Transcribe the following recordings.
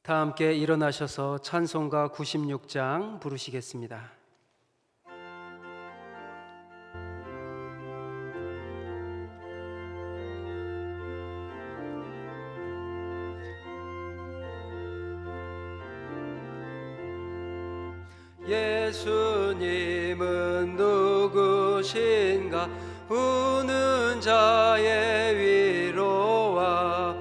다 함께 일어나셔서 찬송가 96장 부르시겠습니다. 예수님은 누구신가? 우는 자의 위로와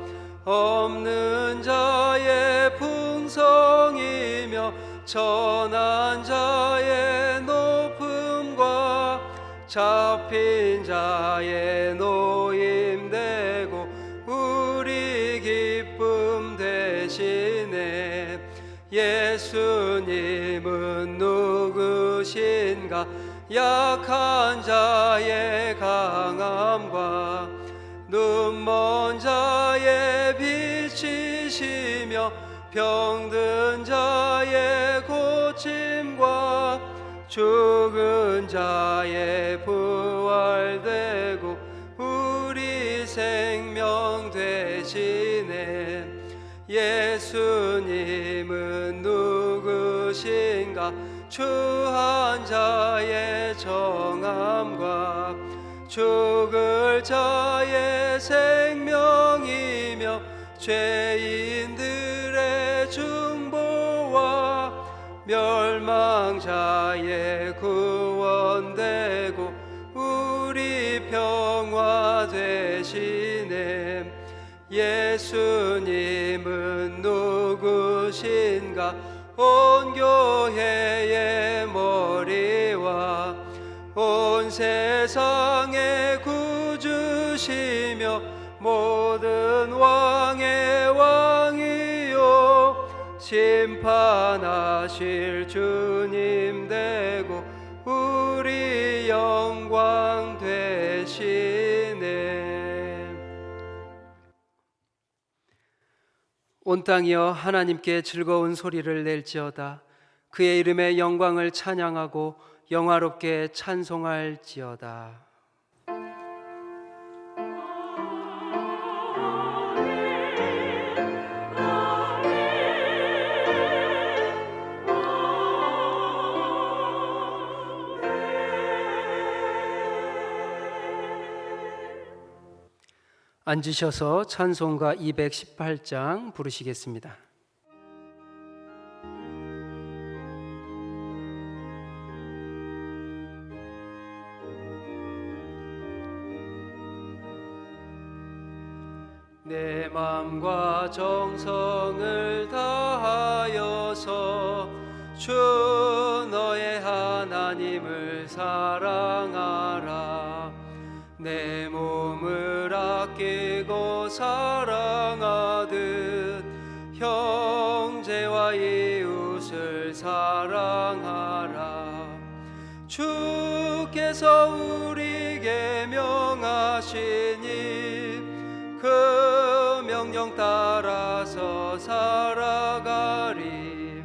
없는 자의 풍성이며 천한 자의 높음과 잡힌 자의 노임되고 우리 기쁨 되시네. 예수님은 누구신가? 약한 자의 강함과 눈먼 자의 빛이시며 병든 자의 고침과 죽은 자의 부활되고 우리 생명 되시네. 예수님은 누구신가? 추한 자의 정함과 죽을 자의 생명이며 죄인들의 중보와 멸망자의 구원되고 우리 평화 되시네. 예수님은 누구신가? 온 교회의 머리와 온 세상의 구주시며 모든 왕의 왕이요 심판하실 주님 되고 우리 영광 되시네. 온 땅이여 하나님께 즐거운 소리를 낼지어다. 그의 이름의 영광을 찬양하고 영화롭게 찬송할지어다. 앉으셔서 찬송가 218장 부르시겠습니다. 내 맘과 정성을 다하여서 주 너의 하나님을 사랑하라. 내 몸을 아끼고 사랑하듯 형제와 이웃을 사랑하라. 주께서 우리에게 명하시니 그 명령 따라서 살아가리.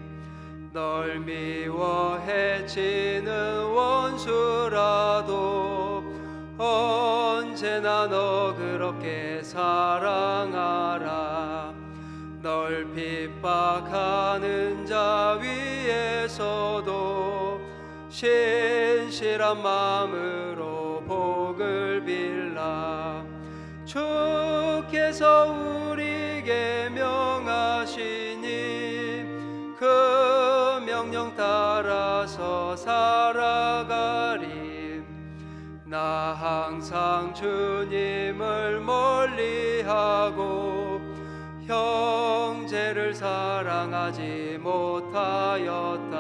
널 미워 해치는 원수라도 언제나 너 그렇게 사랑하라. 널 핍박하는 자 위에서도 신실한 마음으로 복을 빌라. 주께서 우리에게 명하시니 그 명령 따라서 살아가리. 나 항상 주님을 멀리하고 형제를 사랑하지 못하였다.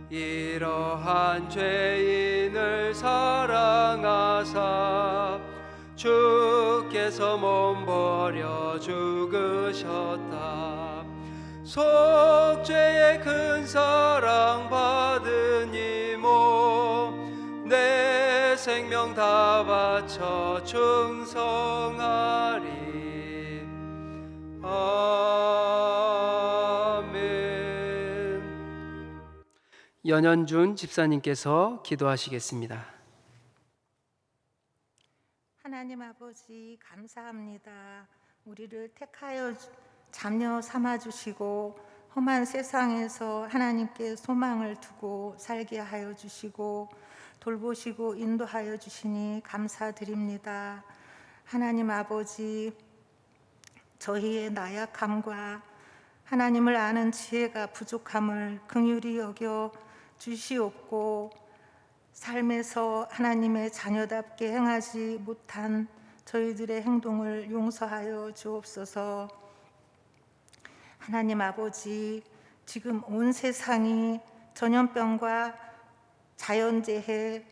이러한 죄인을 사랑하사 주께서 몸 버려 죽으셨다. 속죄의 큰 사랑 받은 이모 내 생명 다 바쳐 충성하리. 아멘. 연현준 집사님께서 기도하시겠습니다. 하나님 아버지 감사합니다. 우리를 택하여 자녀 삼아주시고 험한 세상에서 하나님께 소망을 두고 살게 하여 주시고 돌보시고 인도하여 주시니 감사드립니다. 하나님 아버지, 저희의 나약함과 하나님을 아는 지혜가 부족함을 긍휼히 여겨 주시옵고 삶에서 하나님의 자녀답게 행하지 못한 저희들의 행동을 용서하여 주옵소서. 하나님 아버지, 지금 온 세상이 전염병과 자연재해,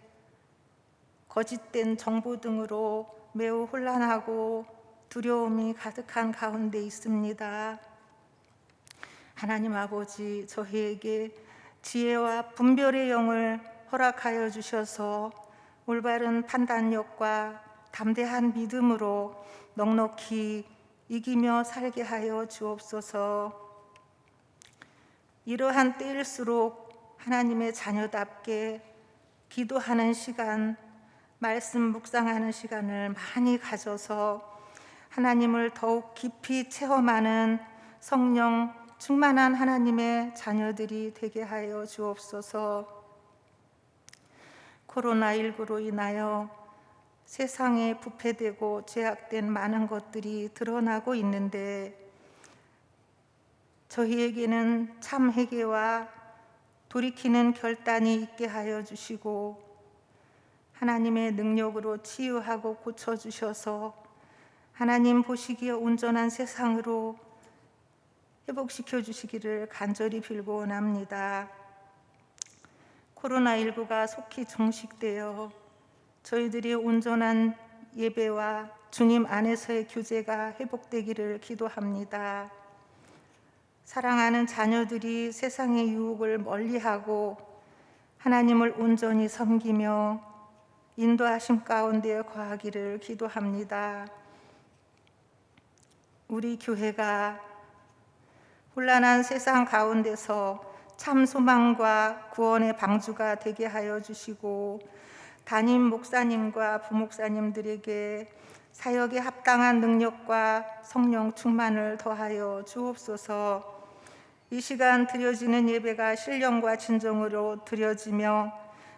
거짓된 정보 등으로 매우 혼란하고 두려움이 가득한 가운데 있습니다. 하나님 아버지, 저희에게 지혜와 분별의 영을 허락하여 주셔서 올바른 판단력과 담대한 믿음으로 넉넉히 이기며 살게 하여 주옵소서. 이러한 때일수록 하나님의 자녀답게 기도하는 시간, 말씀 묵상하는 시간을 많이 가져서 하나님을 더욱 깊이 체험하는 성령 충만한 하나님의 자녀들이 되게 하여 주옵소서. 코로나19로 인하여 세상에 부패되고 죄악된 많은 것들이 드러나고 있는데 저희에게는 참 회개와 돌이키는 결단이 있게 하여 주시고 하나님의 능력으로 치유하고 고쳐주셔서 하나님 보시기에 온전한 세상으로 회복시켜 주시기를 간절히 빌고 원합니다. 코로나19가 속히 종식되어 저희들이 온전한 예배와 주님 안에서의 교제가 회복되기를 기도합니다. 사랑하는 자녀들이 세상의 유혹을 멀리하고 하나님을 온전히 섬기며 인도하심 가운데 거하기를 기도합니다. 우리 교회가 혼란한 세상 가운데서 참 소망과 구원의 방주가 되게 하여 주시고 담임 목사님과 부목사님들에게 사역에 합당한 능력과 성령 충만을 더하여 주옵소서. 이 시간 드려지는 예배가 신령과 진정으로 드려지며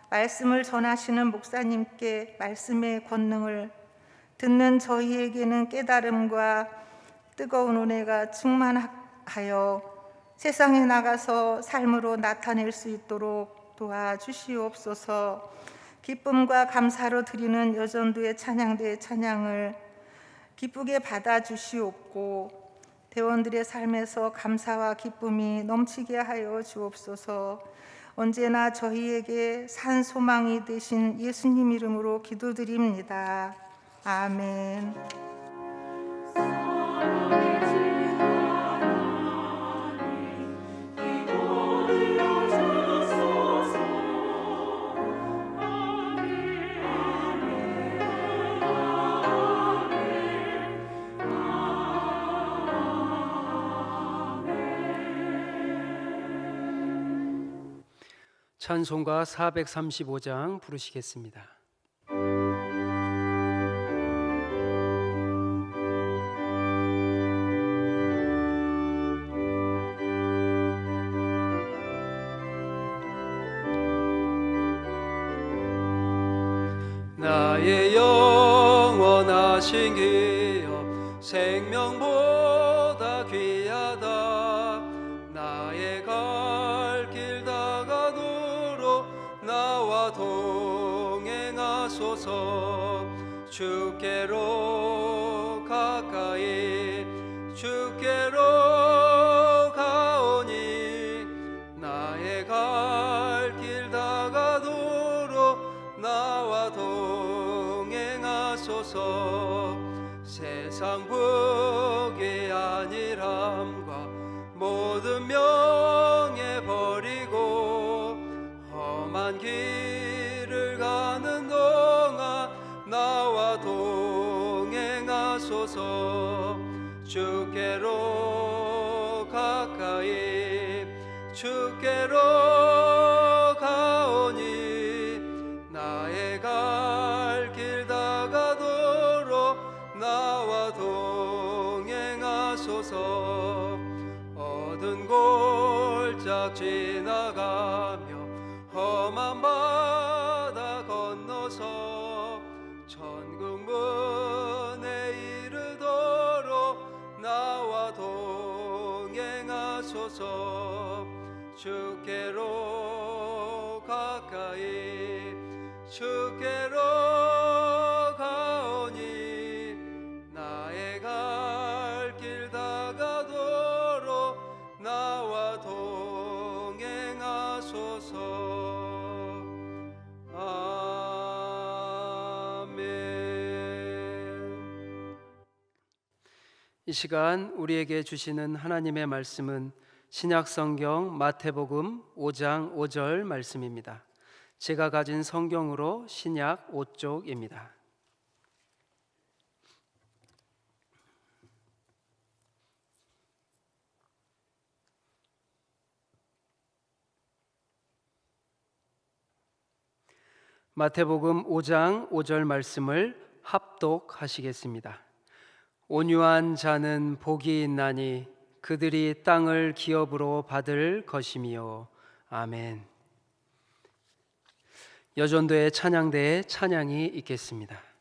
말씀을 전하시는 목사님께 말씀의 권능을 듣는 저희에게는 깨달음과 뜨거운 은혜가 충만하여 세상에 나가서 삶으로 나타낼 수 있도록 도와주시옵소서. 기쁨과 감사로 드리는 여전도의 찬양대의 찬양을 기쁘게 받아주시옵고 대원들의 삶에서 감사와 기쁨이 넘치게 하여 주옵소서. 언제나 저희에게 산 소망이 되신 예수님 이름으로 기도드립니다. 아멘. 찬송가 435장 부르시겠습니다. 나의 영원하신 기업 생명보다 귀하다. 나의 갈 길 다가도록 나와 동행하소서. 주께로 가까이 주께로 가오니 나의 갈 길 다가도록 나와 동행하소서. 세상 복의 안일함과 모든 명예 버리고 험한 길을 가는 동안 나와 동행하소서. 주께로 가까이 주께로 가오니 나의 갈 길 다가도록 나와 동행하소서. 고작 지나가며 험한 바다 건너서 천국 문에 이르도록 나와 동행하소서. 주께로 가까이 주께로 가오니 나의 갈 길 다가도록 나와 동행하소서. 아멘. 이 시간 우리에게 주시는 하나님의 말씀은 신약성경 마태복음 5장 5절 말씀입니다. 제가 가진 성경으로 신약 5쪽입니다. 마태복음 5장 5절 말씀을 합독하시겠습니다. 온유한 자는 복이 있나니 그들이 땅을 기업으로 받을 것이미요. 아멘. 여전도의 찬양대에 찬양이 있겠습니다.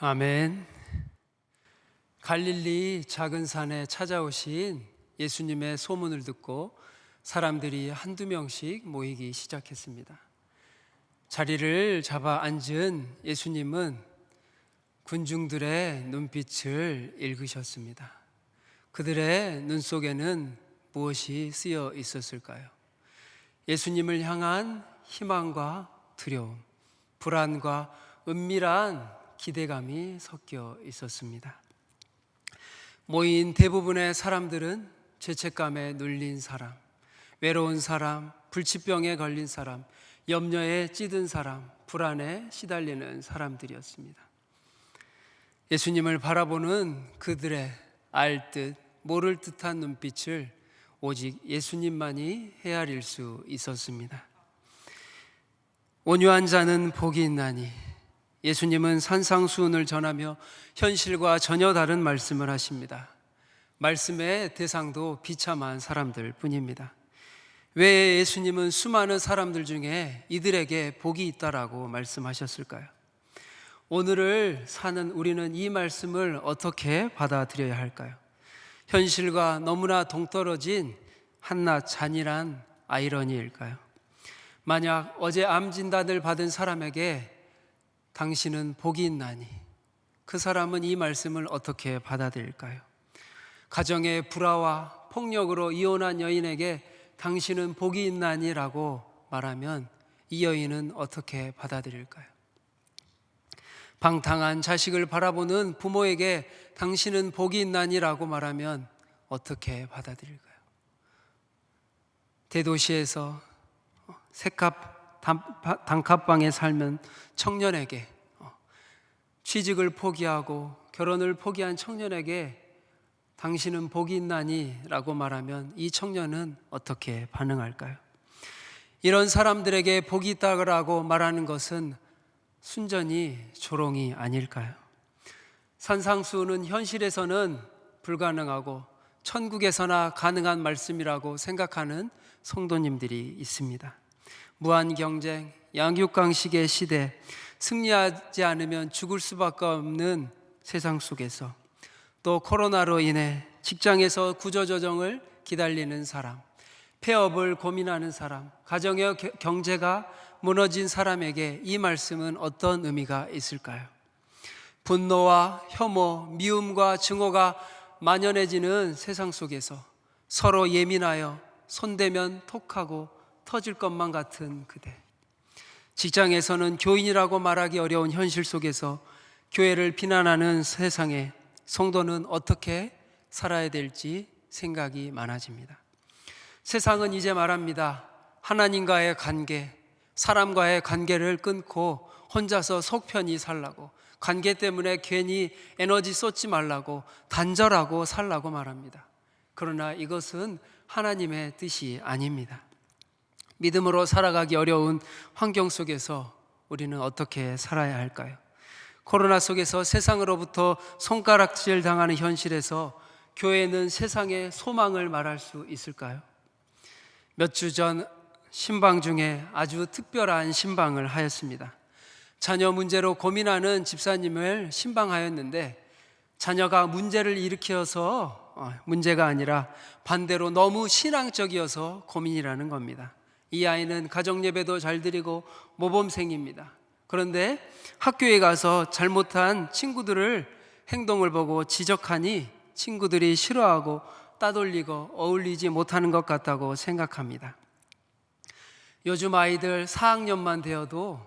아멘. 갈릴리 작은 산에 찾아오신 예수님의 소문을 듣고 사람들이 한두 명씩 모이기 시작했습니다. 자리를 잡아 앉은 예수님은 군중들의 눈빛을 읽으셨습니다. 그들의 눈 속에는 무엇이 쓰여 있었을까요? 예수님을 향한 희망과 두려움, 불안과 은밀한 기대감이 섞여 있었습니다. 모인 대부분의 사람들은 죄책감에 눌린 사람, 외로운 사람, 불치병에 걸린 사람, 염려에 찌든 사람, 불안에 시달리는 사람들이었습니다. 예수님을 바라보는 그들의 알 듯 모를 듯한 눈빛을 오직 예수님만이 헤아릴 수 있었습니다. 온유한 자는 복이 있나니, 예수님은 산상수훈을 전하며 현실과 전혀 다른 말씀을 하십니다. 말씀의 대상도 비참한 사람들 뿐입니다. 왜 예수님은 수많은 사람들 중에 이들에게 복이 있다라고 말씀하셨을까요? 오늘을 사는 우리는 이 말씀을 어떻게 받아들여야 할까요? 현실과 너무나 동떨어진 한낱 잔인한 아이러니일까요? 만약 어제 암 진단을 받은 사람에게 당신은 복이 있나니, 그 사람은 이 말씀을 어떻게 받아들일까요? 가정의 불화와 폭력으로 이혼한 여인에게 당신은 복이 있나니 라고 말하면 이 여인은 어떻게 받아들일까요? 방탕한 자식을 바라보는 부모에게 당신은 복이 있나니 라고 말하면 어떻게 받아들일까요? 대도시에서 새값 단칸방에 살면 청년에게, 취직을 포기하고 결혼을 포기한 청년에게 당신은 복이 있나니 라고 말하면 이 청년은 어떻게 반응할까요? 이런 사람들에게 복이 있다고 말하는 것은 순전히 조롱이 아닐까요? 산상수훈은 현실에서는 불가능하고 천국에서나 가능한 말씀이라고 생각하는 성도님들이 있습니다. 무한 경쟁, 양육강식의 시대, 승리하지 않으면 죽을 수밖에 없는 세상 속에서, 또 코로나로 인해 직장에서 구조조정을 기다리는 사람, 폐업을 고민하는 사람, 가정의 경제가 무너진 사람에게 이 말씀은 어떤 의미가 있을까요? 분노와 혐오, 미움과 증오가 만연해지는 세상 속에서 서로 예민하여 손대면 톡하고 터질 것만 같은 그대, 직장에서는 교인이라고 말하기 어려운 현실 속에서 교회를 비난하는 세상에 성도는 어떻게 살아야 될지 생각이 많아집니다. 세상은 이제 말합니다. 하나님과의 관계, 사람과의 관계를 끊고 혼자서 속 편히 살라고, 관계 때문에 괜히 에너지 쏟지 말라고, 단절하고 살라고 말합니다. 그러나 이것은 하나님의 뜻이 아닙니다. 믿음으로 살아가기 어려운 환경 속에서 우리는 어떻게 살아야 할까요? 코로나 속에서 세상으로부터 손가락질 당하는 현실에서 교회는 세상의 소망을 말할 수 있을까요? 몇 주 전 신방 중에 아주 특별한 신방을 하였습니다. 자녀 문제로 고민하는 집사님을 신방하였는데, 자녀가 문제를 일으켜서 문제가 아니라 반대로 너무 신앙적이어서 고민이라는 겁니다. 이 아이는 가정예배도 잘 드리고 모범생입니다. 그런데 학교에 가서 잘못한 친구들을 행동을 보고 지적하니 친구들이 싫어하고 따돌리고 어울리지 못하는 것 같다고 생각합니다. 요즘 아이들 4학년만 되어도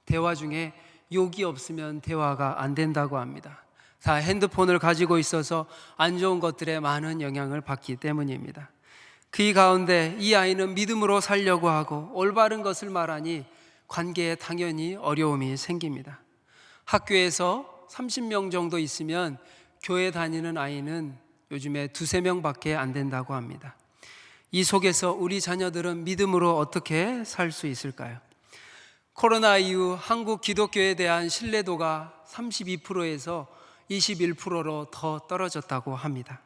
대화 중에 욕이 없으면 대화가 안 된다고 합니다. 다 핸드폰을 가지고 있어서 안 좋은 것들에 많은 영향을 받기 때문입니다. 그 가운데 이 아이는 믿음으로 살려고 하고 올바른 것을 말하니 관계에 당연히 어려움이 생깁니다. 학교에서 30명 정도 있으면 교회 다니는 아이는 요즘에 2-3명밖에 안 된다고 합니다. 이 속에서 우리 자녀들은 믿음으로 어떻게 살 수 있을까요? 코로나 이후 한국 기독교에 대한 신뢰도가 32%에서 21%로 더 떨어졌다고 합니다.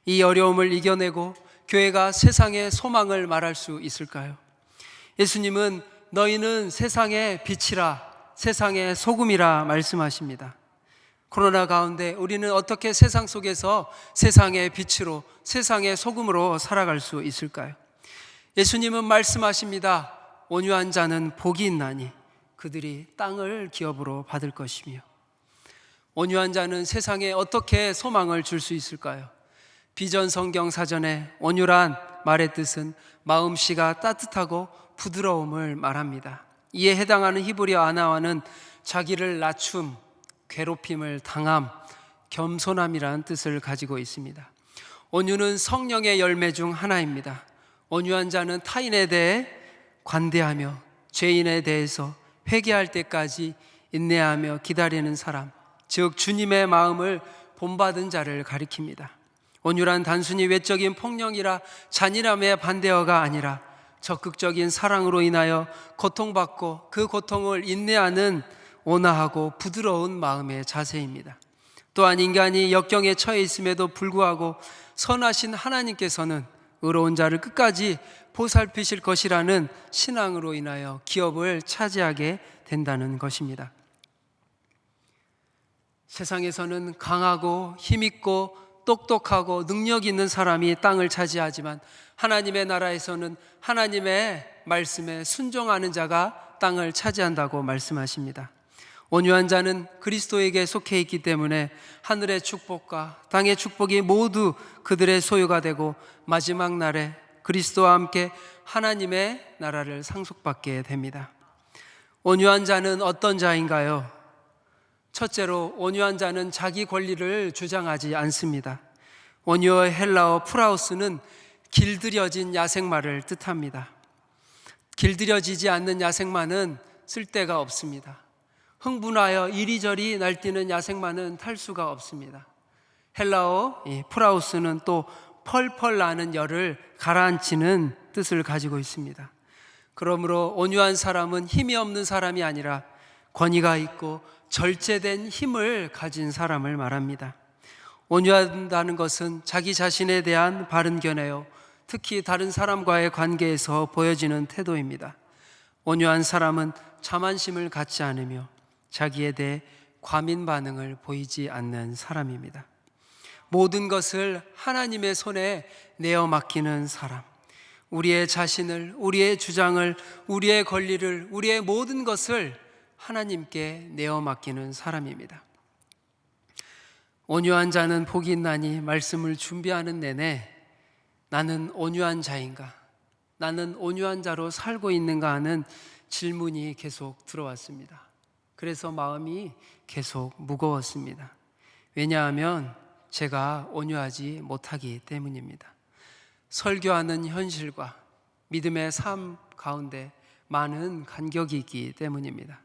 이 어려움을 이겨내고 교회가 세상의 소망을 말할 수 있을까요? 예수님은 너희는 세상의 빛이라, 세상의 소금이라 말씀하십니다. 코로나 가운데 우리는 어떻게 세상 속에서 세상의 빛으로, 세상의 소금으로 살아갈 수 있을까요? 예수님은 말씀하십니다. 온유한 자는 복이 있나니 그들이 땅을 기업으로 받을 것이며. 온유한 자는 세상에 어떻게 소망을 줄 수 있을까요? 비전 성경 사전에 온유란 말의 뜻은 마음씨가 따뜻하고 부드러움을 말합니다. 이에 해당하는 히브리어 아나와는 자기를 낮춤, 괴롭힘을 당함, 겸손함이라는 뜻을 가지고 있습니다. 온유는 성령의 열매 중 하나입니다. 온유한 자는 타인에 대해 관대하며 죄인에 대해서 회개할 때까지 인내하며 기다리는 사람, 즉 주님의 마음을 본받은 자를 가리킵니다. 온유란 단순히 외적인 폭력이라 잔인함의 반대어가 아니라 적극적인 사랑으로 인하여 고통받고 그 고통을 인내하는 온화하고 부드러운 마음의 자세입니다. 또한 인간이 역경에 처해 있음에도 불구하고 선하신 하나님께서는 의로운 자를 끝까지 보살피실 것이라는 신앙으로 인하여 기업을 차지하게 된다는 것입니다. 세상에서는 강하고 힘있고 똑똑하고 능력 있는 사람이 땅을 차지하지만 하나님의 나라에서는 하나님의 말씀에 순종하는 자가 땅을 차지한다고 말씀하십니다. 온유한 자는 그리스도에게 속해 있기 때문에 하늘의 축복과 땅의 축복이 모두 그들의 소유가 되고 마지막 날에 그리스도와 함께 하나님의 나라를 상속받게 됩니다. 온유한 자는 어떤 자인가요? 첫째로 온유한 자는 자기 권리를 주장하지 않습니다. 온유어의 헬라어 프라우스는 길들여진 야생마를 뜻합니다. 길들여지지 않는 야생마는 쓸데가 없습니다. 흥분하여 이리저리 날뛰는 야생마는 탈 수가 없습니다. 헬라어 프라우스는 또 펄펄 나는 열을 가라앉히는 뜻을 가지고 있습니다. 그러므로 온유한 사람은 힘이 없는 사람이 아니라 권위가 있고 절제된 힘을 가진 사람을 말합니다. 온유하다는 것은 자기 자신에 대한 바른 견해요, 특히 다른 사람과의 관계에서 보여지는 태도입니다. 온유한 사람은 자만심을 갖지 않으며 자기에 대해 과민 반응을 보이지 않는 사람입니다. 모든 것을 하나님의 손에 내어 맡기는 사람, 우리의 자신을, 우리의 주장을, 우리의 권리를, 우리의 모든 것을 하나님께 내어 맡기는 사람입니다. 온유한 자는 복이 있나니 말씀을 준비하는 내내 나는 온유한 자인가? 나는 온유한 자로 살고 있는가 하는 질문이 계속 들어왔습니다. 그래서 마음이 계속 무거웠습니다. 왜냐하면 제가 온유하지 못하기 때문입니다. 설교하는 현실과 믿음의 삶 가운데 많은 간격이 있기 때문입니다.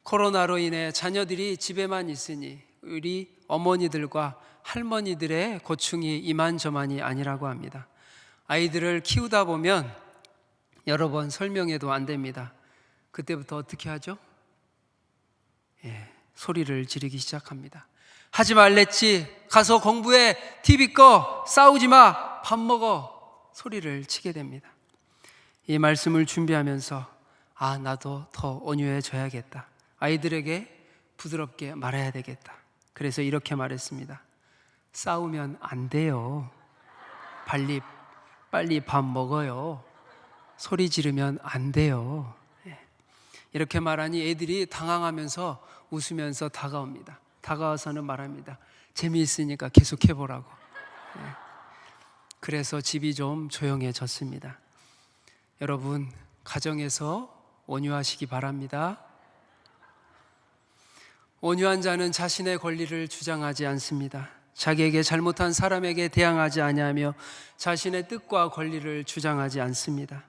코로나로 인해 자녀들이 집에만 있으니 우리 어머니들과 할머니들의 고충이 이만저만이 아니라고 합니다. 아이들을 키우다 보면 여러 번 설명해도 안 됩니다. 그때부터 어떻게 하죠? 소리를 지르기 시작합니다. 하지 말랬지, 가서 공부해, TV 꺼, 싸우지 마, 밥 먹어, 소리를 치게 됩니다. 이 말씀을 준비하면서 나도 더 온유해져야겠다, 아이들에게 부드럽게 말해야 되겠다. 그래서 이렇게 말했습니다. 싸우면 안 돼요. 빨리 밥 먹어요. 소리 지르면 안 돼요. 이렇게 말하니 애들이 당황하면서 웃으면서 다가옵니다. 다가와서는 말합니다. 재미있으니까 계속 해보라고. 그래서 집이 좀 조용해졌습니다. 여러분, 가정에서 온유하시기 바랍니다. 온유한 자는 자신의 권리를 주장하지 않습니다. 자기에게 잘못한 사람에게 대항하지 아니하며 자신의 뜻과 권리를 주장하지 않습니다.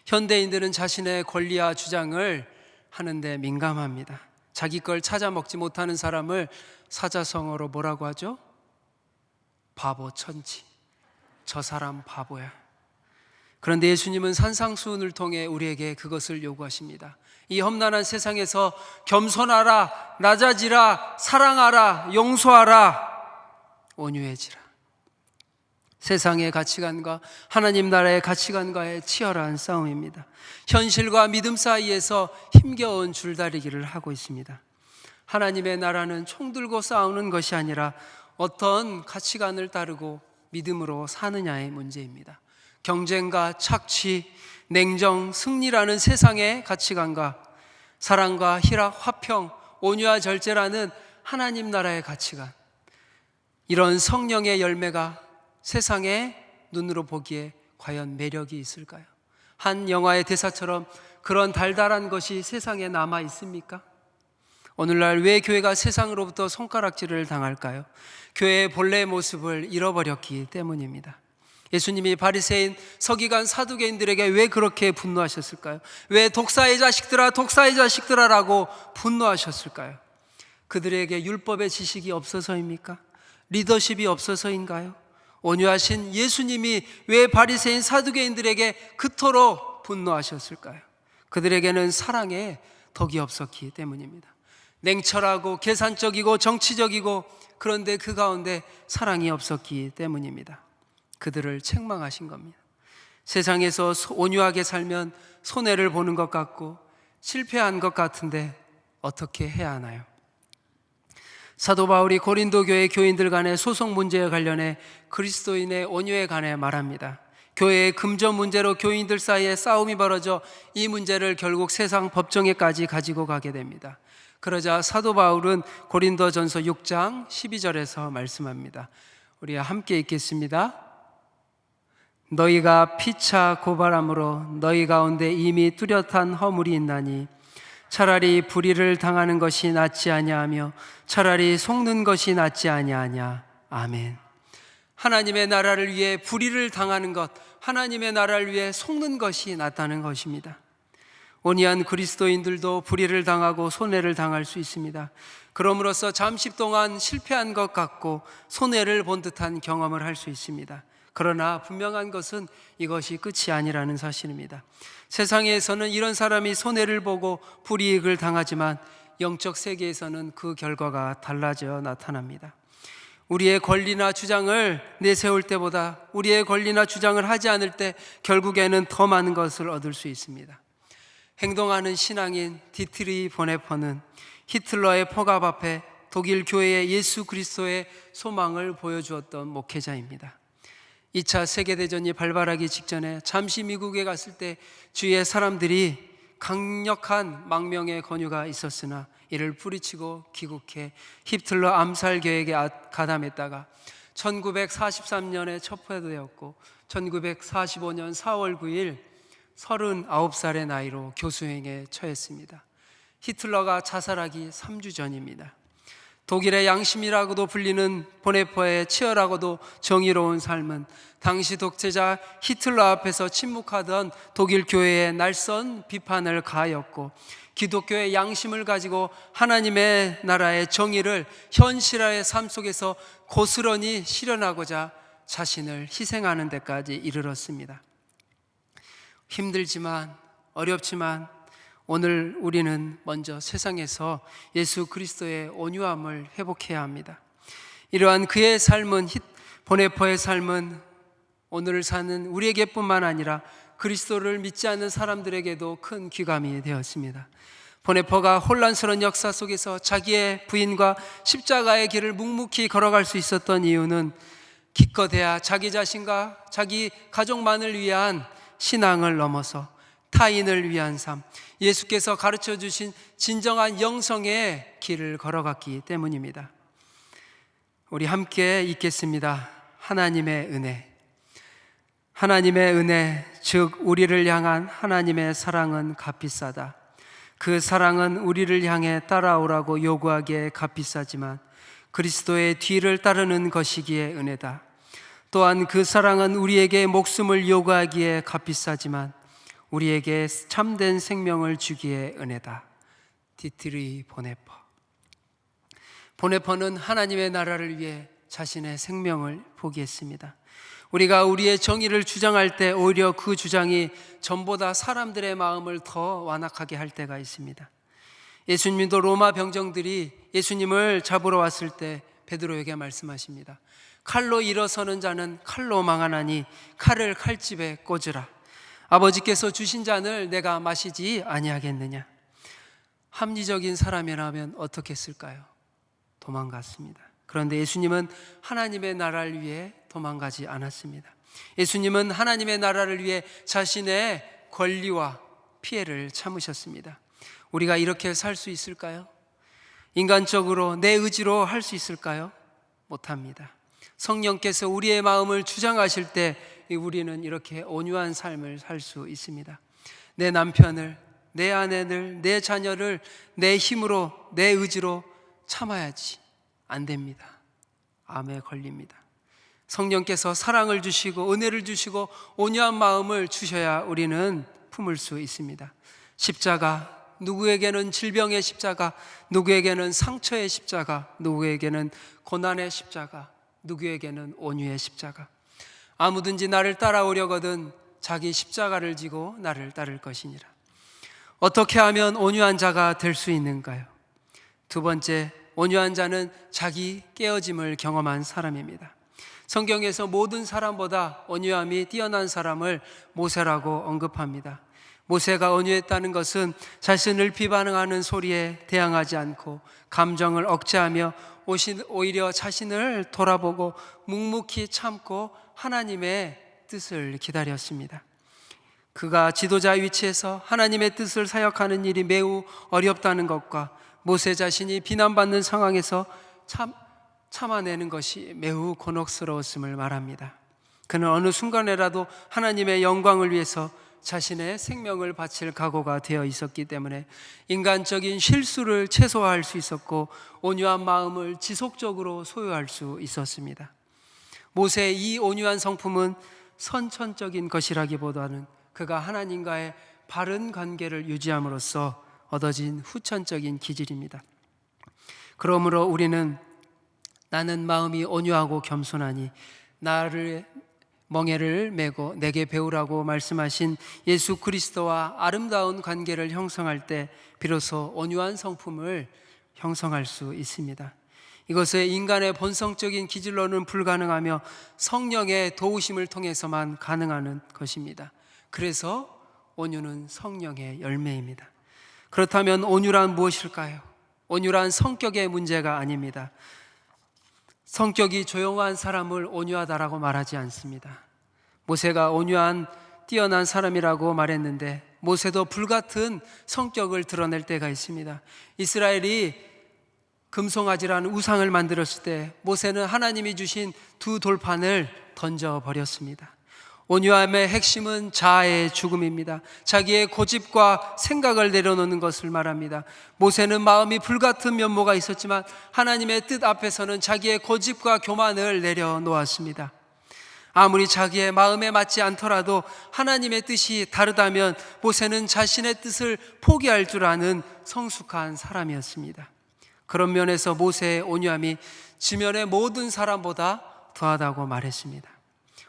현대인들은 자신의 권리와 주장을 하는데 민감합니다. 자기 걸 찾아 먹지 못하는 사람을 사자성어로 뭐라고 하죠? 바보 천지. 저 사람 바보야. 그런데 예수님은 산상수훈을 통해 우리에게 그것을 요구하십니다. 이 험난한 세상에서 겸손하라, 낮아지라, 사랑하라, 용서하라, 온유해지라. 세상의 가치관과 하나님 나라의 가치관과의 치열한 싸움입니다. 현실과 믿음 사이에서 힘겨운 줄다리기를 하고 있습니다. 하나님의 나라는 총 들고 싸우는 것이 아니라 어떤 가치관을 따르고 믿음으로 사느냐의 문제입니다. 경쟁과 착취, 냉정, 승리라는 세상의 가치관과 사랑과 희락, 화평, 온유와 절제라는 하나님 나라의 가치관, 이런 성령의 열매가 세상의 눈으로 보기에 과연 매력이 있을까요? 한 영화의 대사처럼 그런 달달한 것이 세상에 남아 있습니까? 오늘날 왜 교회가 세상으로부터 손가락질을 당할까요? 교회의 본래의 모습을 잃어버렸기 때문입니다. 예수님이 바리새인, 서기관, 사두개인들에게 왜 그렇게 분노하셨을까요? 왜 독사의 자식들아, 독사의 자식들아라고 분노하셨을까요? 그들에게 율법의 지식이 없어서입니까? 리더십이 없어서인가요? 온유하신 예수님이 왜 바리새인, 사두개인들에게 그토록 분노하셨을까요? 그들에게는 사랑의 덕이 없었기 때문입니다. 냉철하고 계산적이고 정치적이고, 그런데 그 가운데 사랑이 없었기 때문입니다. 그들을 책망하신 겁니다. 세상에서 온유하게 살면 손해를 보는 것 같고 실패한 것 같은데 어떻게 해야 하나요? 사도 바울이 고린도 교회 교인들 간의 소송 문제에 관련해 그리스도인의 온유에 관해 말합니다. 교회의 금전 문제로 교인들 사이에 싸움이 벌어져 이 문제를 결국 세상 법정에까지 가지고 가게 됩니다. 그러자 사도 바울은 고린도전서 6장 12절에서 말씀합니다. 우리 함께 읽겠습니다. 너희가 피차 고발함으로 너희 가운데 이미 뚜렷한 허물이 있나니 차라리 불의를 당하는 것이 낫지 아니하며 차라리 속는 것이 낫지 아니하냐. 아멘. 하나님의 나라를 위해 불의를 당하는 것, 하나님의 나라를 위해 속는 것이 낫다는 것입니다. 온유한 그리스도인들도 불의를 당하고 손해를 당할 수 있습니다. 그럼으로써 잠시 동안 실패한 것 같고 손해를 본 듯한 경험을 할 수 있습니다. 그러나 분명한 것은 이것이 끝이 아니라는 사실입니다. 세상에서는 이런 사람이 손해를 보고 불이익을 당하지만 영적 세계에서는 그 결과가 달라져 나타납니다. 우리의 권리나 주장을 내세울 때보다 우리의 권리나 주장을 하지 않을 때 결국에는 더 많은 것을 얻을 수 있습니다. 행동하는 신앙인 디트리 보네퍼는 히틀러의 포갑 앞에 독일 교회의 예수 그리스도의 소망을 보여주었던 목회자입니다. 2차 세계대전이 발발하기 직전에 잠시 미국에 갔을 때 주위의 사람들이 강력한 망명의 권유가 있었으나 이를 뿌리치고 귀국해 히틀러 암살 계획에 가담했다가 1943년에 첩보되었고 1945년 4월 9일 39살의 나이로 교수행에 처했습니다. 히틀러가 자살하기 3주 전입니다. 독일의 양심이라고도 불리는 보네퍼의 치열하고도 정의로운 삶은 당시 독재자 히틀러 앞에서 침묵하던 독일 교회의 날선 비판을 가하였고 기독교의 양심을 가지고 하나님의 나라의 정의를 현실화의 삶 속에서 고스란히 실현하고자 자신을 희생하는 데까지 이르렀습니다. 힘들지만 어렵지만 오늘 우리는 먼저 세상에서 예수 그리스도의 온유함을 회복해야 합니다. 이러한 그의 삶은, 보네퍼의 삶은 오늘 사는 우리에게뿐만 아니라 그리스도를 믿지 않는 사람들에게도 큰 귀감이 되었습니다. 보네퍼가 혼란스러운 역사 속에서 자기의 부인과 십자가의 길을 묵묵히 걸어갈 수 있었던 이유는 기껏해야 자기 자신과 자기 가족만을 위한 신앙을 넘어서 타인을 위한 삶, 예수께서 가르쳐 주신 진정한 영성의 길을 걸어갔기 때문입니다. 우리 함께 읽겠습니다. 하나님의 은혜. 하나님의 은혜, 즉 우리를 향한 하나님의 사랑은 값비싸다. 그 사랑은 우리를 향해 따라오라고 요구하기에 값비싸지만 그리스도의 뒤를 따르는 것이기에 은혜다. 또한 그 사랑은 우리에게 목숨을 요구하기에 값비싸지만 우리에게 참된 생명을 주기에 은혜다. 디트리 보네퍼. 보네퍼는 하나님의 나라를 위해 자신의 생명을 포기했습니다. 우리가 우리의 정의를 주장할 때 오히려 그 주장이 전보다 사람들의 마음을 더 완악하게 할 때가 있습니다. 예수님도 로마 병정들이 예수님을 잡으러 왔을 때 베드로에게 말씀하십니다. 칼로 일어서는 자는 칼로 망하나니 칼을 칼집에 꽂으라. 아버지께서 주신 잔을 내가 마시지 아니하겠느냐. 합리적인 사람이라면 어떻게 했을까요? 도망갔습니다. 그런데 예수님은 하나님의 나라를 위해 도망가지 않았습니다. 예수님은 하나님의 나라를 위해 자신의 권리와 피해를 참으셨습니다. 우리가 이렇게 살 수 있을까요? 인간적으로 내 의지로 할 수 있을까요? 못합니다. 성령께서 우리의 마음을 주장하실 때 우리는 이렇게 온유한 삶을 살 수 있습니다. 내 남편을, 내 아내를, 내 자녀를 내 힘으로, 내 의지로 참아야지. 안 됩니다. 암에 걸립니다. 성령께서 사랑을 주시고 은혜를 주시고 온유한 마음을 주셔야 우리는 품을 수 있습니다. 십자가, 누구에게는 질병의 십자가, 누구에게는 상처의 십자가, 누구에게는 고난의 십자가, 누구에게는 온유의 십자가. 아무든지 나를 따라오려거든 자기 십자가를 지고 나를 따를 것이니라. 어떻게 하면 온유한 자가 될 수 있는가요? 두 번째, 온유한 자는 자기 깨어짐을 경험한 사람입니다. 성경에서 모든 사람보다 온유함이 뛰어난 사람을 모세라고 언급합니다. 모세가 온유했다는 것은 자신을 비방하는 소리에 대항하지 않고 감정을 억제하며 오히려 자신을 돌아보고 묵묵히 참고 하나님의 뜻을 기다렸습니다. 그가 지도자 위치에서 하나님의 뜻을 사역하는 일이 매우 어렵다는 것과 모세 자신이 비난받는 상황에서 참아내는 것이 매우 곤혹스러웠음을 말합니다. 그는 어느 순간에라도 하나님의 영광을 위해서 자신의 생명을 바칠 각오가 되어 있었기 때문에 인간적인 실수를 최소화할 수 있었고 온유한 마음을 지속적으로 소유할 수 있었습니다. 모세의 이 온유한 성품은 선천적인 것이라기보다는 그가 하나님과의 바른 관계를 유지함으로써 얻어진 후천적인 기질입니다. 그러므로 우리는 나는 마음이 온유하고 겸손하니 나를 멍에를 메고 내게 배우라고 말씀하신 예수 그리스도와 아름다운 관계를 형성할 때 비로소 온유한 성품을 형성할 수 있습니다. 이것은 인간의 본성적인 기질로는 불가능하며 성령의 도우심을 통해서만 가능한 것입니다. 그래서 온유는 성령의 열매입니다. 그렇다면 온유란 무엇일까요? 온유란 성격의 문제가 아닙니다. 성격이 조용한 사람을 온유하다라고 말하지 않습니다. 모세가 온유한 뛰어난 사람이라고 말했는데 모세도 불같은 성격을 드러낼 때가 있습니다. 이스라엘이 금송아지라는 우상을 만들었을 때 모세는 하나님이 주신 두 돌판을 던져버렸습니다. 온유함의 핵심은 자아의 죽음입니다. 자기의 고집과 생각을 내려놓는 것을 말합니다. 모세는 마음이 불같은 면모가 있었지만 하나님의 뜻 앞에서는 자기의 고집과 교만을 내려놓았습니다. 아무리 자기의 마음에 맞지 않더라도 하나님의 뜻이 다르다면 모세는 자신의 뜻을 포기할 줄 아는 성숙한 사람이었습니다. 그런 면에서 모세의 온유함이 지면의 모든 사람보다 더하다고 말했습니다.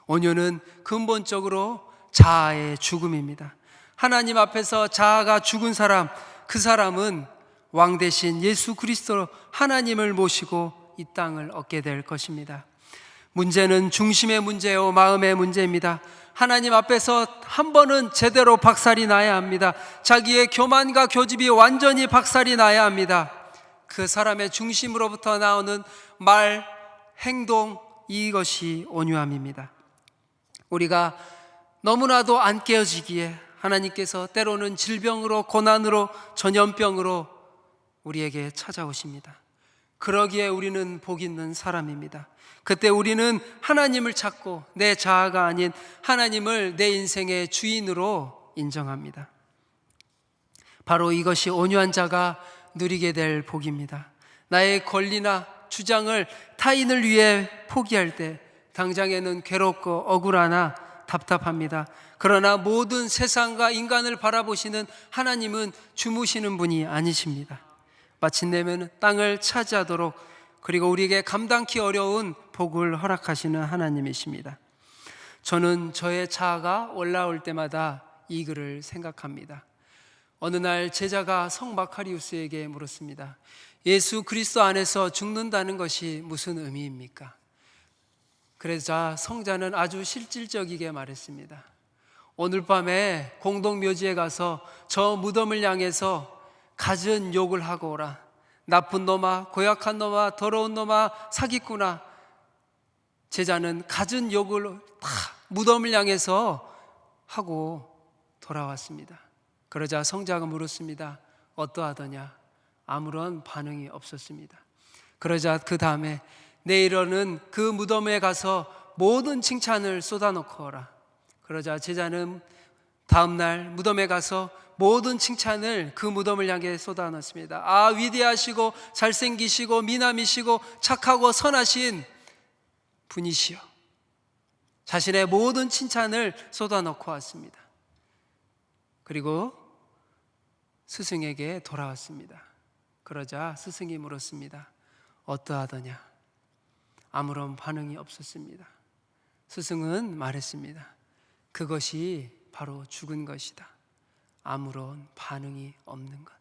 온유는 근본적으로 자아의 죽음입니다. 하나님 앞에서 자아가 죽은 사람, 그 사람은 왕 대신 예수 그리스도로 하나님을 모시고 이 땅을 얻게 될 것입니다. 문제는 중심의 문제요 마음의 문제입니다. 하나님 앞에서 한 번은 제대로 박살이 나야 합니다. 자기의 교만과 교집이 완전히 박살이 나야 합니다. 그 사람의 중심으로부터 나오는 말, 행동, 이것이 온유함입니다. 우리가 너무나도 안 깨어지기에 하나님께서 때로는 질병으로, 고난으로, 전염병으로 우리에게 찾아오십니다. 그러기에 우리는 복 있는 사람입니다. 그때 우리는 하나님을 찾고 내 자아가 아닌 하나님을 내 인생의 주인으로 인정합니다. 바로 이것이 온유한 자가 누리게 될 복입니다. 나의 권리나 주장을 타인을 위해 포기할 때 당장에는 괴롭고 억울하나 답답합니다. 그러나 모든 세상과 인간을 바라보시는 하나님은 주무시는 분이 아니십니다. 마침내면 땅을 차지하도록 그리고 우리에게 감당키 어려운 복을 허락하시는 하나님이십니다. 저는 저의 자아가 올라올 때마다 이 글을 생각합니다. 어느 날 제자가 성 마카리우스에게 물었습니다. 예수 그리스도 안에서 죽는다는 것이 무슨 의미입니까? 그러자 성자는 아주 실질적이게 말했습니다. 오늘 밤에 공동묘지에 가서 저 무덤을 향해서 갖은 욕을 하고 오라. 나쁜 놈아, 고약한 놈아, 더러운 놈아, 사기꾼아. 제자는 갖은 욕을 다 무덤을 향해서 하고 돌아왔습니다. 그러자 성자가 물었습니다. 어떠하더냐? 아무런 반응이 없었습니다. 그러자 그 다음에 내일은 그 무덤에 가서 모든 칭찬을 쏟아놓고 오라. 그러자 제자는 다음날 무덤에 가서 모든 칭찬을 그 무덤을 향해 쏟아놓습니다. 아, 위대하시고 잘생기시고 미남이시고 착하고 선하신 분이시여. 자신의 모든 칭찬을 쏟아놓고 왔습니다. 그리고 스승에게 돌아왔습니다. 그러자 스승이 물었습니다. 어떠하더냐? 아무런 반응이 없었습니다. 스승은 말했습니다. 그것이 바로 죽은 것이다. 아무런 반응이 없는 것.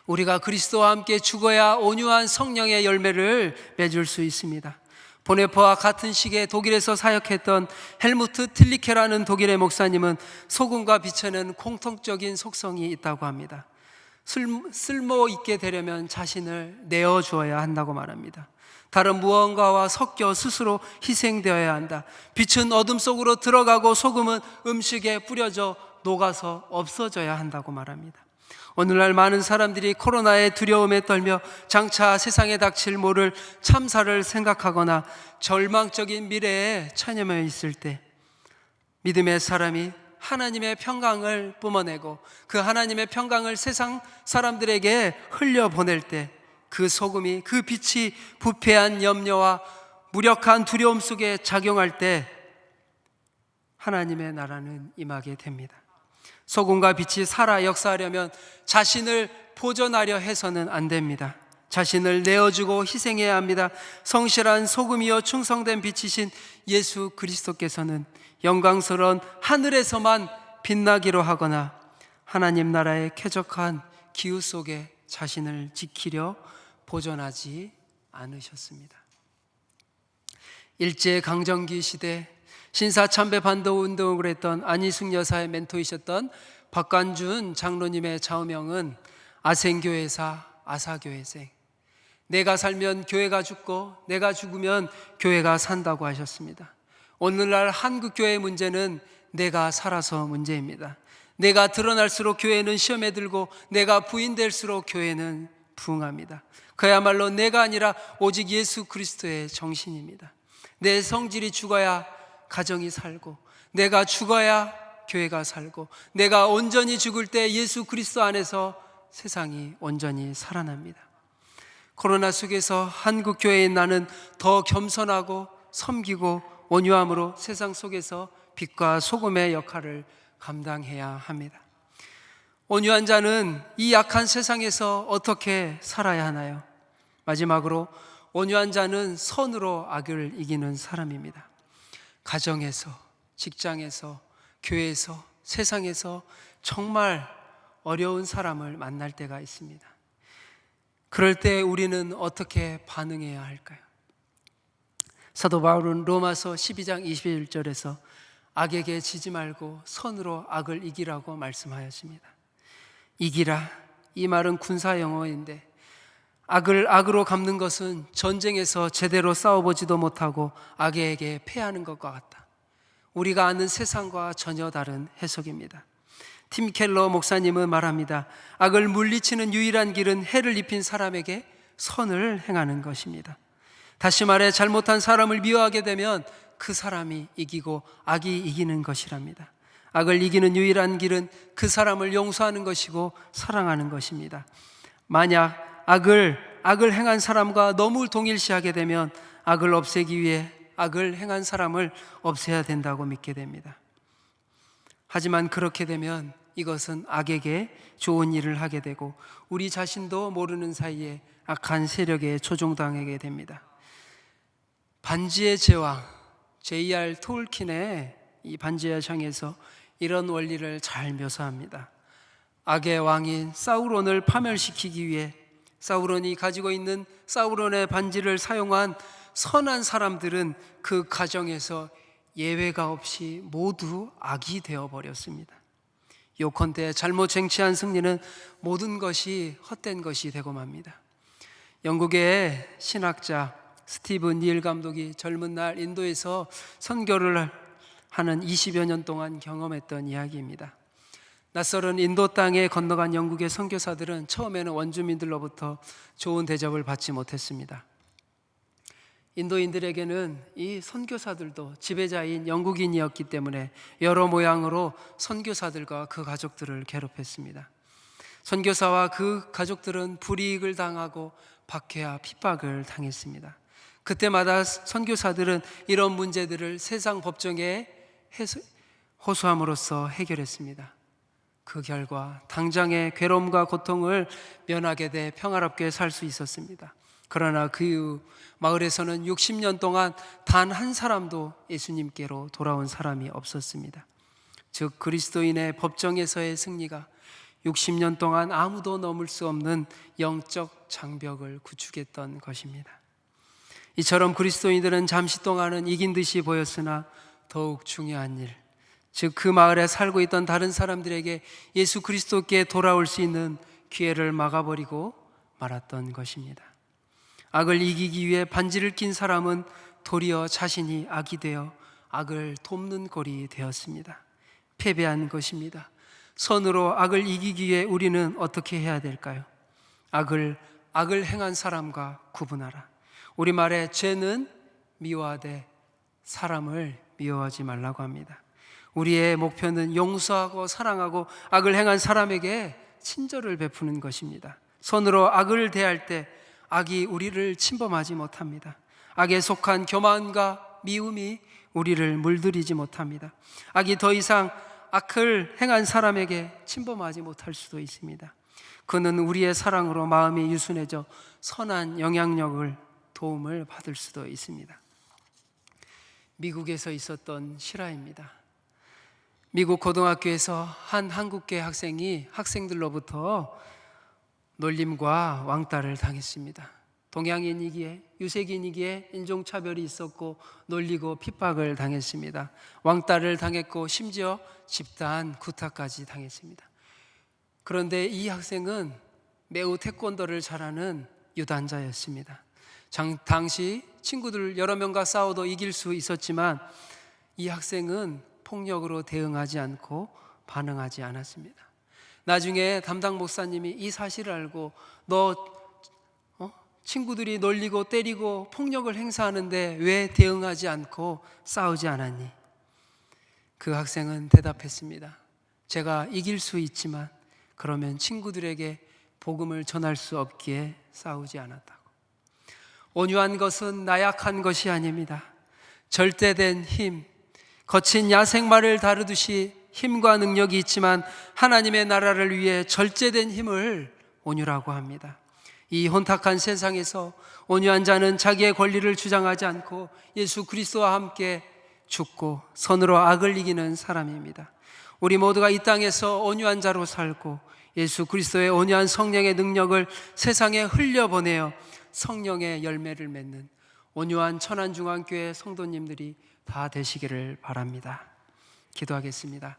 우리가 그리스도와 함께 죽어야 온유한 성령의 열매를 맺을 수 있습니다. 보네퍼와 같은 시기에 독일에서 사역했던 헬무트 틸리케라는 독일의 목사님은 소금과 빛에는 공통적인 속성이 있다고 합니다. 쓸모 있게 되려면 자신을 내어주어야 한다고 말합니다. 다른 무언가와 섞여 스스로 희생되어야 한다. 빛은 어둠 속으로 들어가고 소금은 음식에 뿌려져 녹아서 없어져야 한다고 말합니다. 오늘날 많은 사람들이 코로나의 두려움에 떨며 장차 세상에 닥칠 모를 참사를 생각하거나 절망적인 미래에 처녀며 있을 때 믿음의 사람이 하나님의 평강을 뿜어내고 그 하나님의 평강을 세상 사람들에게 흘려보낼 때 그 소금이, 그 빛이 부패한 염려와 무력한 두려움 속에 작용할 때 하나님의 나라는 임하게 됩니다. 소금과 빛이 살아 역사하려면 자신을 보존하려 해서는 안 됩니다. 자신을 내어주고 희생해야 합니다. 성실한 소금이여 충성된 빛이신 예수 그리스도께서는 영광스러운 하늘에서만 빛나기로 하거나 하나님 나라의 쾌적한 기후 속에 자신을 지키려 보존하지 않으셨습니다. 일제강점기 시대 신사참배 반도 운동을 했던 안희숙 여사의 멘토이셨던 박관준 장로님의 좌우명은 아생교회사 아사교회생, 내가 살면 교회가 죽고 내가 죽으면 교회가 산다고 하셨습니다. 오늘날 한국교회의 문제는 내가 살아서 문제입니다. 내가 드러날수록 교회는 시험에 들고 내가 부인될수록 교회는 부흥합니다. 그야말로 내가 아니라 오직 예수 그리스도의 정신입니다. 내 성질이 죽어야 가정이 살고 내가 죽어야 교회가 살고 내가 온전히 죽을 때 예수 그리스도 안에서 세상이 온전히 살아납니다. 코로나 속에서 한국교회의 나는 더 겸손하고 섬기고 온유함으로 세상 속에서 빛과 소금의 역할을 감당해야 합니다. 온유한 자는 이 약한 세상에서 어떻게 살아야 하나요? 마지막으로 온유한 자는 선으로 악을 이기는 사람입니다. 가정에서, 직장에서, 교회에서, 세상에서 정말 어려운 사람을 만날 때가 있습니다. 그럴 때 우리는 어떻게 반응해야 할까요? 사도 바울은 로마서 12장 21절에서 악에게 지지 말고 선으로 악을 이기라고 말씀하였습니다. 이기라, 이 말은 군사 용어인데 악을 악으로 갚는 것은 전쟁에서 제대로 싸워보지도 못하고 악에게 패하는 것과 같다. 우리가 아는 세상과 전혀 다른 해석입니다. 팀 켈러 목사님은 말합니다. 악을 물리치는 유일한 길은 해를 입힌 사람에게 선을 행하는 것입니다. 다시 말해 잘못한 사람을 미워하게 되면 그 사람이 이기고 악이 이기는 것이랍니다. 악을 이기는 유일한 길은 그 사람을 용서하는 것이고 사랑하는 것입니다. 만약 악을 행한 사람과 너무 동일시하게 되면 악을 없애기 위해 악을 행한 사람을 없애야 된다고 믿게 됩니다. 하지만 그렇게 되면 이것은 악에게 좋은 일을 하게 되고 우리 자신도 모르는 사이에 악한 세력에 조종당하게 됩니다. 반지의 제왕 J.R. 톨킨의 이 반지의 제왕에서 이런 원리를 잘 묘사합니다. 악의 왕인 사우론을 파멸시키기 위해 사우론이 가지고 있는 사우론의 반지를 사용한 선한 사람들은 그 가정에서 예외가 없이 모두 악이 되어버렸습니다. 요컨대 잘못 쟁취한 승리는 모든 것이 헛된 것이 되고 맙니다. 영국의 신학자 스티븐 닐 감독이 젊은 날 인도에서 선교를 하는 20여 년 동안 경험했던 이야기입니다. 낯설은 인도 땅에 건너간 영국의 선교사들은 처음에는 원주민들로부터 좋은 대접을 받지 못했습니다. 인도인들에게는 이 선교사들도 지배자인 영국인이었기 때문에 여러 모양으로 선교사들과 그 가족들을 괴롭혔습니다. 선교사와 그 가족들은 불이익을 당하고 박해와 핍박을 당했습니다. 그때마다 선교사들은 이런 문제들을 세상 법정에 호소함으로써 해결했습니다. 그 결과 당장의 괴로움과 고통을 면하게 돼 평화롭게 살 수 있었습니다. 그러나 그 이후 마을에서는 60년 동안 단 한 사람도 예수님께로 돌아온 사람이 없었습니다. 즉 그리스도인의 법정에서의 승리가 60년 동안 아무도 넘을 수 없는 영적 장벽을 구축했던 것입니다. 이처럼 그리스도인들은 잠시 동안은 이긴 듯이 보였으나 더욱 중요한 일, 즉 그 마을에 살고 있던 다른 사람들에게 예수 그리스도께 돌아올 수 있는 기회를 막아버리고 말았던 것입니다. 악을 이기기 위해 반지를 낀 사람은 도리어 자신이 악이 되어 악을 돕는 꼴이 되었습니다. 패배한 것입니다. 선으로 악을 이기기 위해 우리는 어떻게 해야 될까요? 악을 행한 사람과 구분하라. 우리말에 죄는 미워하되 사람을 미워하지 말라고 합니다. 우리의 목표는 용서하고 사랑하고 악을 행한 사람에게 친절을 베푸는 것입니다. 선으로 악을 대할 때 악이 우리를 침범하지 못합니다. 악에 속한 교만과 미움이 우리를 물들이지 못합니다. 악이 더 이상 악을 행한 사람에게 침범하지 못할 수도 있습니다. 그는 우리의 사랑으로 마음이 유순해져 선한 영향력을 도움을 받을 수도 있습니다. 미국에서 있었던 실화입니다. 미국 고등학교에서 한 한국계 학생이 학생들로부터 놀림과 왕따를 당했습니다. 동양인이기에 유색인이기에 인종차별이 있었고 놀리고 핍박을 당했습니다. 왕따를 당했고 심지어 집단 구타까지 당했습니다. 그런데 이 학생은 매우 태권도를 잘하는 유단자였습니다. 당시 친구들 여러 명과 싸워도 이길 수 있었지만 이 학생은 폭력으로 대응하지 않고 반응하지 않았습니다. 나중에 담당 목사님이 이 사실을 알고 너 친구들이 놀리고 때리고 폭력을 행사하는데 왜 대응하지 않고 싸우지 않았니? 그 학생은 대답했습니다. 제가 이길 수 있지만 그러면 친구들에게 복음을 전할 수 없기에 싸우지 않았다고. 온유한 것은 나약한 것이 아닙니다. 절대된 힘, 거친 야생마를 다루듯이 힘과 능력이 있지만 하나님의 나라를 위해 절제된 힘을 온유라고 합니다. 이 혼탁한 세상에서 온유한 자는 자기의 권리를 주장하지 않고 예수 그리스도와 함께 죽고 선으로 악을 이기는 사람입니다. 우리 모두가 이 땅에서 온유한 자로 살고 예수 그리스도의 온유한 성령의 능력을 세상에 흘려보내어 성령의 열매를 맺는 온유한 천안중앙교회 성도님들이 다 되시기를 바랍니다. 기도하겠습니다.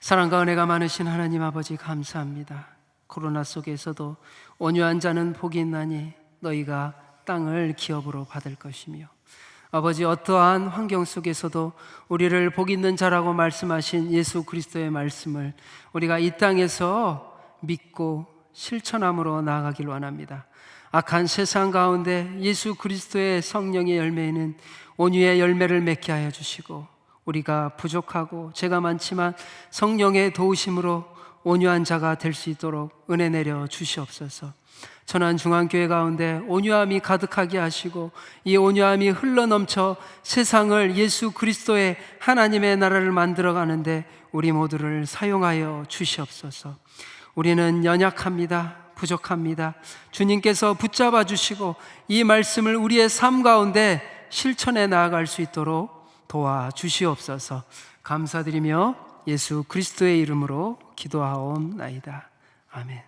사랑과 은혜가 많으신 하나님 아버지 감사합니다. 코로나 속에서도 온유한 자는 복이 있나니 너희가 땅을 기업으로 받을 것이며 아버지 어떠한 환경 속에서도 우리를 복 있는 자라고 말씀하신 예수 그리스도의 말씀을 우리가 이 땅에서 믿고 실천함으로 나아가길 원합니다. 악한 세상 가운데 예수 그리스도의 성령의 열매는 온유의 열매를 맺게 하여 주시고 우리가 부족하고 죄가 많지만 성령의 도우심으로 온유한 자가 될 수 있도록 은혜 내려 주시옵소서. 천안중앙교회 가운데 온유함이 가득하게 하시고 이 온유함이 흘러넘쳐 세상을 예수 그리스도의 하나님의 나라를 만들어가는데 우리 모두를 사용하여 주시옵소서. 우리는 연약합니다. 부족합니다. 주님께서 붙잡아 주시고 이 말씀을 우리의 삶 가운데 실천해 나아갈 수 있도록 도와주시옵소서. 감사드리며 예수 그리스도의 이름으로 기도하옵나이다. 아멘.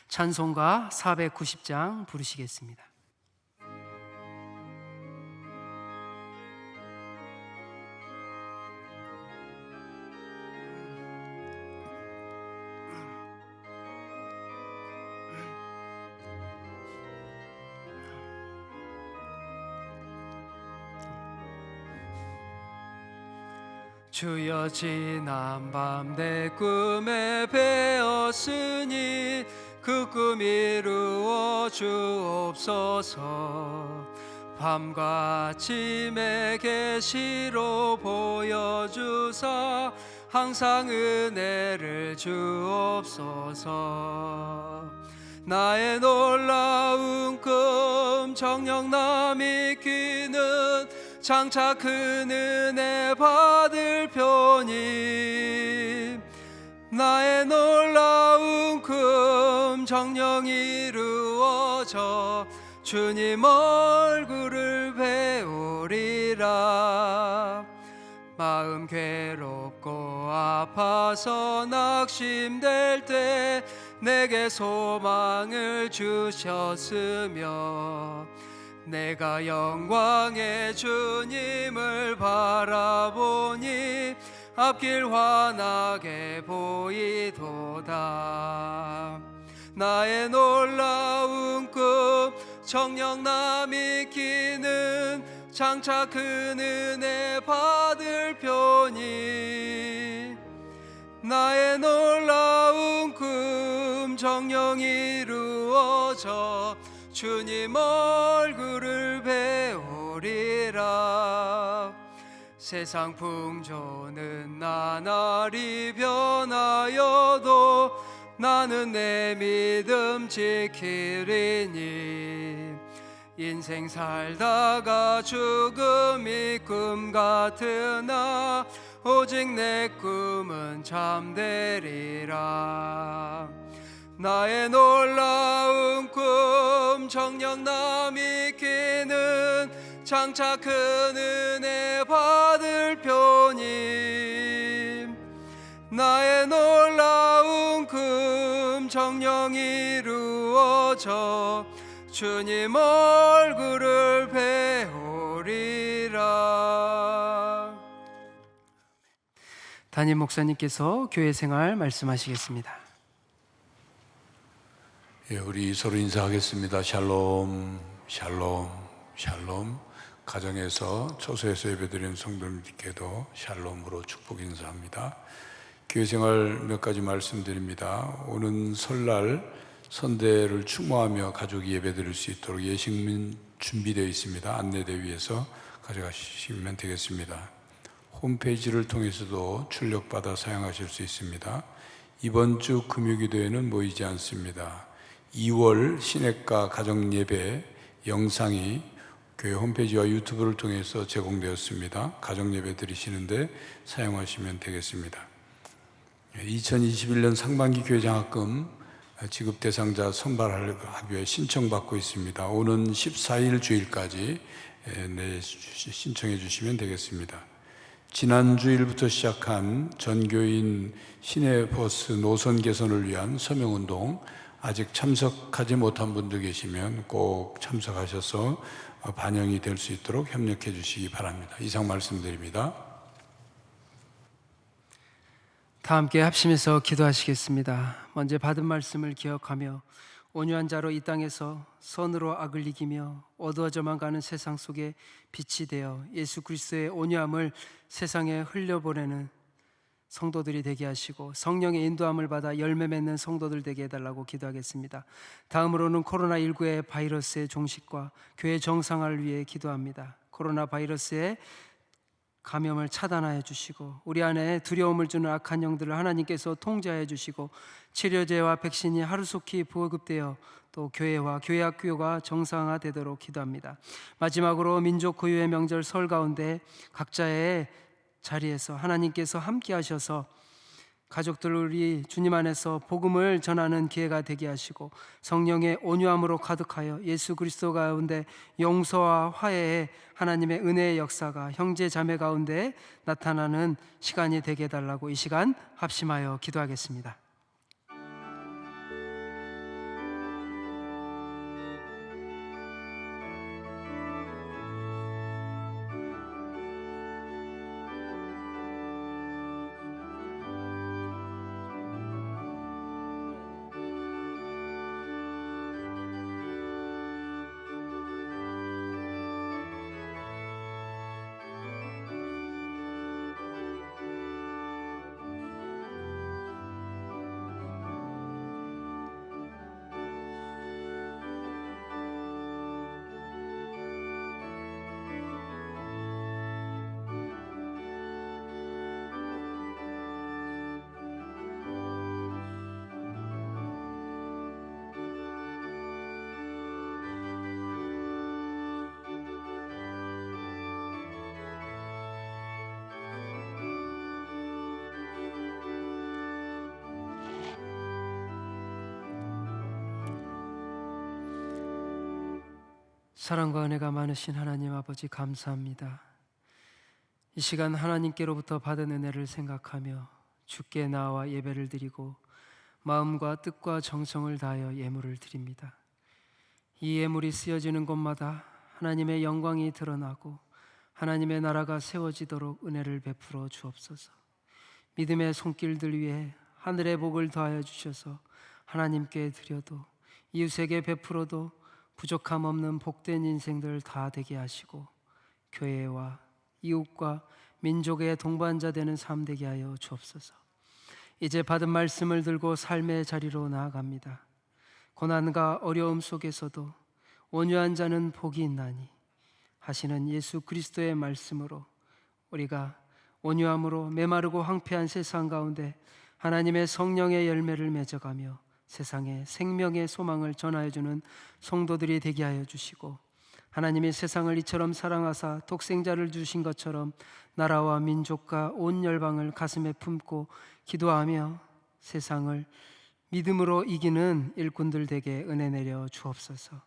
찬송가 490장 부르시겠습니다. 주여 지난 밤 내 꿈에 베었으니 그 꿈 이루어 주옵소서. 밤과 아침에 계시로 보여주사 항상 은혜를 주옵소서. 나의 놀라운 꿈 정녕 남이 끼는 장차 큰 은혜 받을 편이 나의 놀라운 꿈 정녕 이루어져 주님 얼굴을 배우리라. 마음 괴롭고 아파서 낙심될 때 내게 소망을 주셨으며 내가 영광의 주님을 바라보니 앞길 환하게 보이도다. 나의 놀라운 꿈 정녕 남이 끼는 장차 큰 은혜 받을 편이 나의 놀라운 꿈 정녕 이루어져 주님 얼굴을 배우리라. 세상 풍조는 나날이 변하여도 나는 내 믿음 지키리니 인생 살다가 죽음이 꿈 같으나 오직 내 꿈은 잠되리라. 나의 놀라운 꿈 정녕 남이 끼는 장차 큰 은혜 받을 편이 나의 놀라운 꿈 정녕 이루어져 주님 얼굴을 배우리라. 담임 목사님께서 교회 생활 말씀하시겠습니다. 예, 우리 서로 인사하겠습니다. 샬롬, 샬롬, 샬롬. 가정에서 초소에서 예배드리는 성도님께도 샬롬으로 축복 인사합니다. 교회 생활 몇 가지 말씀드립니다. 오는 설날 선대를 추모하며 가족이 예배드릴 수 있도록 예식민 준비되어 있습니다. 안내대 위에서 가져가시면 되겠습니다. 홈페이지를 통해서도 출력받아 사용하실 수 있습니다. 이번 주 금요기도에는 모이지 않습니다. 2월 시냇가 가정예배 영상이 교회 홈페이지와 유튜브를 통해서 제공되었습니다. 가정예배 드리시는데 사용하시면 되겠습니다. 2021년 상반기 교회 장학금 지급 대상자 선발 합의에 신청받고 있습니다. 오는 14일 주일까지 신청해 주시면 되겠습니다. 지난 주일부터 시작한 전교인 시내버스 노선 개선을 위한 서명운동, 아직 참석하지 못한 분들 계시면 꼭 참석하셔서 반영이 될 수 있도록 협력해 주시기 바랍니다. 이상 말씀드립니다. 다 함께 합심해서 기도하시겠습니다. 먼저 받은 말씀을 기억하며 온유한 자로 이 땅에서 선으로 악을 이기며 어두워져만 가는 세상 속에 빛이 되어 예수 그리스도의 온유함을 세상에 흘려보내는 성도들이 되게 하시고 성령의 인도함을 받아 열매 맺는 성도들 되게 해달라고 기도하겠습니다. 다음으로는 코로나19의 바이러스의 종식과 교회 정상화를 위해 기도합니다. 코로나 바이러스의 감염을 차단하여 주시고 우리 안에 두려움을 주는 악한 영들을 하나님께서 통제하여 주시고 치료제와 백신이 하루속히 보급되어 또 교회와 교회 학교가 정상화되도록 기도합니다. 마지막으로 민족 고유의 명절 설 가운데 각자의 자리에서 하나님께서 함께 하셔서 가족들이 주님 안에서 복음을 전하는 기회가 되게 하시고 성령의 온유함으로 가득하여 예수 그리스도 가운데 용서와 화해의 하나님의 은혜의 역사가 형제 자매 가운데 나타나는 시간이 되게 해달라고 이 시간 합심하여 기도하겠습니다. 사랑과 은혜가 많으신 하나님 아버지 감사합니다. 이 시간 하나님께로부터 받은 은혜를 생각하며 주께 나와 예배를 드리고 마음과 뜻과 정성을 다하여 예물을 드립니다. 이 예물이 쓰여지는 곳마다 하나님의 영광이 드러나고 하나님의 나라가 세워지도록 은혜를 베풀어 주옵소서. 믿음의 손길들 위에 하늘의 복을 더하여 주셔서 하나님께 드려도 이웃에게 베풀어도 부족함 없는 복된 인생들 다 되게 하시고 교회와 이웃과 민족의 동반자 되는 삶 되게 하여 주옵소서. 이제 받은 말씀을 들고 삶의 자리로 나아갑니다. 고난과 어려움 속에서도 온유한 자는 복이 있나니 하시는 예수 그리스도의 말씀으로 우리가 온유함으로 메마르고 황폐한 세상 가운데 하나님의 성령의 열매를 맺어가며 세상에 생명의 소망을 전하여주는 성도들이 되게 하여 주시고 하나님이 세상을 이처럼 사랑하사 독생자를 주신 것처럼 나라와 민족과 온 열방을 가슴에 품고 기도하며 세상을 믿음으로 이기는 일꾼들 되게 은혜 내려 주옵소서.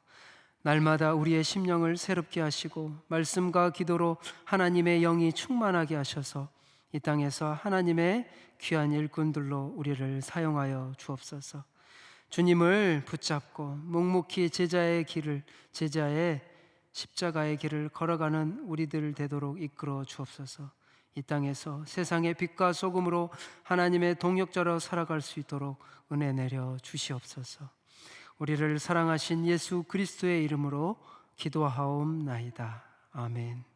날마다 우리의 심령을 새롭게 하시고 말씀과 기도로 하나님의 영이 충만하게 하셔서 이 땅에서 하나님의 귀한 일꾼들로 우리를 사용하여 주옵소서. 주님을 붙잡고 묵묵히 제자의 십자가의 길을 걸어가는 우리들 되도록 이끌어 주옵소서. 이 땅에서 세상의 빛과 소금으로 하나님의 동역자로 살아갈 수 있도록 은혜 내려 주시옵소서. 우리를 사랑하신 예수 그리스도의 이름으로 기도하옵나이다. 아멘.